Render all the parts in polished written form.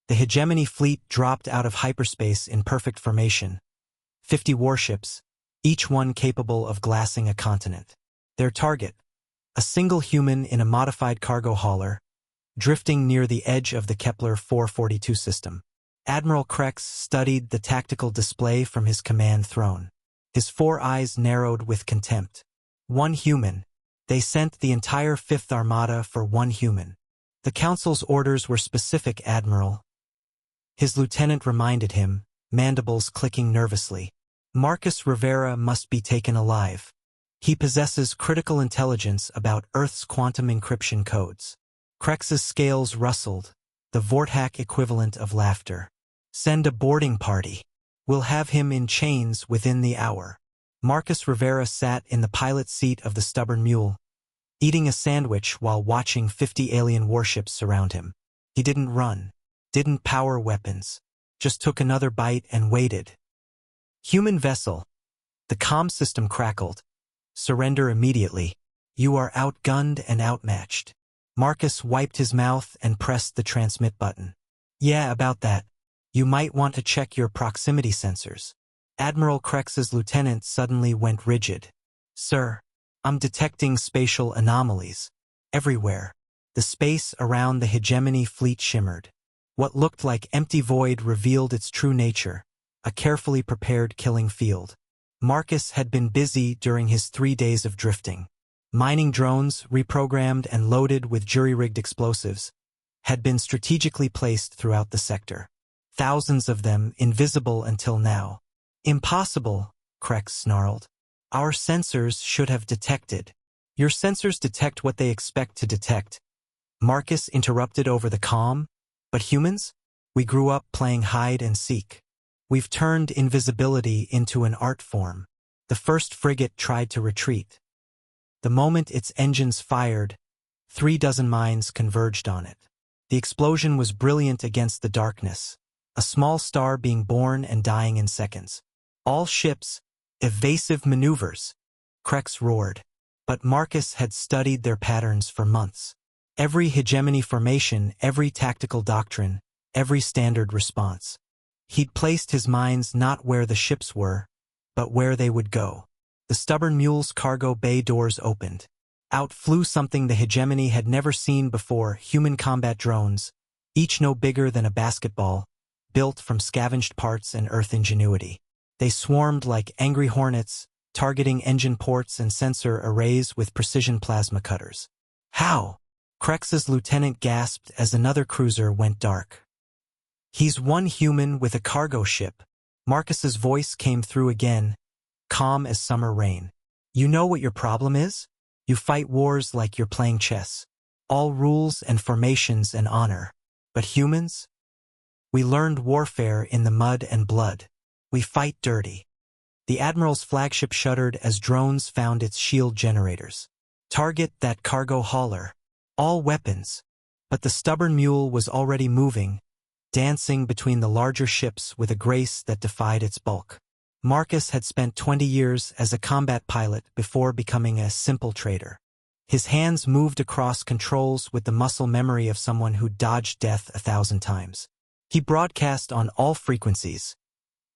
The hegemony fleet dropped out of hyperspace in perfect formation. 50 warships, each one capable of glassing a continent. Their target, a single human in a modified cargo hauler, drifting near the edge of the Kepler 442 system. Admiral Krex studied the tactical display from his command throne. His 4 eyes narrowed with contempt. One human. They sent the entire Fifth Armada for one human. The Council's orders were specific, Admiral. His lieutenant reminded him, mandibles clicking nervously. Marcus Rivera must be taken alive. He possesses critical intelligence about Earth's quantum encryption codes. Krex's scales rustled, the Vortak equivalent of laughter. Send a boarding party. We'll have him in chains within the hour. Marcus Rivera sat in the pilot seat of the stubborn mule, eating a sandwich while watching 50 alien warships surround him. He didn't run, didn't power weapons, just took another bite and waited. Human vessel. The comm system crackled. Surrender immediately. You are outgunned and outmatched. Marcus wiped his mouth and pressed the transmit button. Yeah, about that. You might want to check your proximity sensors. Admiral Krex's lieutenant suddenly went rigid. Sir, I'm detecting spatial anomalies. Everywhere. The space around the hegemony fleet shimmered. What looked like empty void revealed its true nature, a carefully prepared killing field. Marcus had been busy during his 3 days of drifting. Mining drones, reprogrammed and loaded with jury-rigged explosives, had been strategically placed throughout the sector. Thousands of them invisible until now. Impossible, Krex snarled. Our sensors should have detected. Your sensors detect what they expect to detect. Marcus interrupted over the comm. But humans? We grew up playing hide and seek. We've turned invisibility into an art form. The first frigate tried to retreat. The moment its engines fired, 36 minds converged on it. The explosion was brilliant against the darkness, a small star being born and dying in seconds. All ships, evasive maneuvers, Krex roared. But Marcus had studied their patterns for months. Every hegemony formation, every tactical doctrine, every standard response. He'd placed his minds not where the ships were, but where they would go. The stubborn mule's cargo bay doors opened. Out flew something the hegemony had never seen before, human combat drones, each no bigger than a basketball, built from scavenged parts and Earth ingenuity. They swarmed like angry hornets, targeting engine ports and sensor arrays with precision plasma cutters. How? Krex's lieutenant gasped as another cruiser went dark. He's one human with a cargo ship. Marcus's voice came through again, calm as summer rain. You know what your problem is? You fight wars like you're playing chess. All rules and formations and honor. But humans? We learned warfare in the mud and blood. We fight dirty. The Admiral's flagship shuddered as drones found its shield generators. Target that cargo hauler. All weapons. But the stubborn mule was already moving, dancing between the larger ships with a grace that defied its bulk. Marcus had spent 20 years as a combat pilot before becoming a simple trader. His hands moved across controls with the muscle memory of someone who dodged death 1,000 times. He broadcast on all frequencies.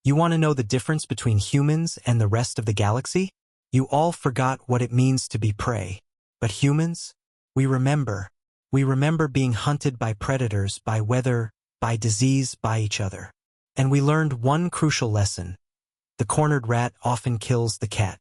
You want to know the difference between humans and the rest of the galaxy? You all forgot what it means to be prey. But humans? We remember. We remember being hunted by predators, by weather, by disease, by each other. And we learned one crucial lesson. The cornered rat often kills the cat.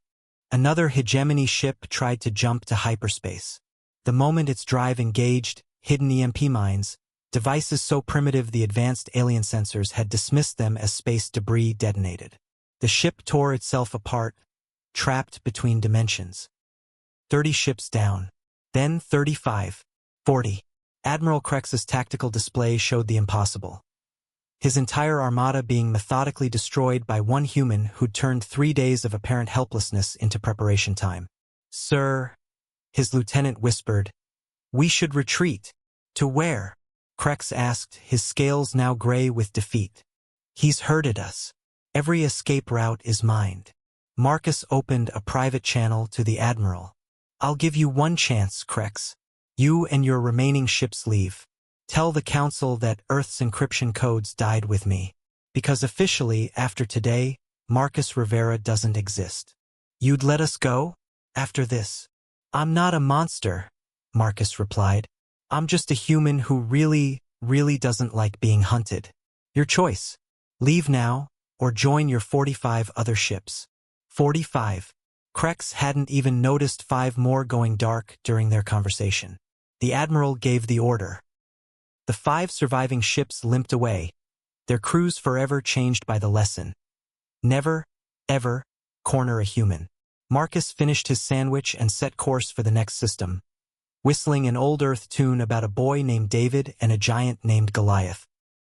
Another hegemony ship tried to jump to hyperspace. The moment its drive engaged, hidden EMP mines, devices so primitive the advanced alien sensors had dismissed them as space debris detonated. The ship tore itself apart, trapped between dimensions. 30 ships down. Then 35, 40. Admiral Krex's tactical display showed the impossible. His entire armada being methodically destroyed by one human who'd turned 3 days of apparent helplessness into preparation time. Sir, his lieutenant whispered, we should retreat. To where? Krex asked, his scales now gray with defeat. He's herded us. Every escape route is mined. Marcus opened a private channel to the Admiral. I'll give you one chance, Krex. You and your remaining ships leave. Tell the council that Earth's encryption codes died with me. Because officially, after today, Marcus Rivera doesn't exist. You'd let us go? After this? I'm not a monster, Marcus replied. I'm just a human who really doesn't like being hunted. Your choice. Leave now, or join your 45 other ships. 45. Krex hadn't even noticed 5 more going dark during their conversation. The Admiral gave the order. The 5 surviving ships limped away, their crews forever changed by the lesson. Never, ever, corner a human. Marcus finished his sandwich and set course for the next system, whistling an old Earth tune about a boy named David and a giant named Goliath.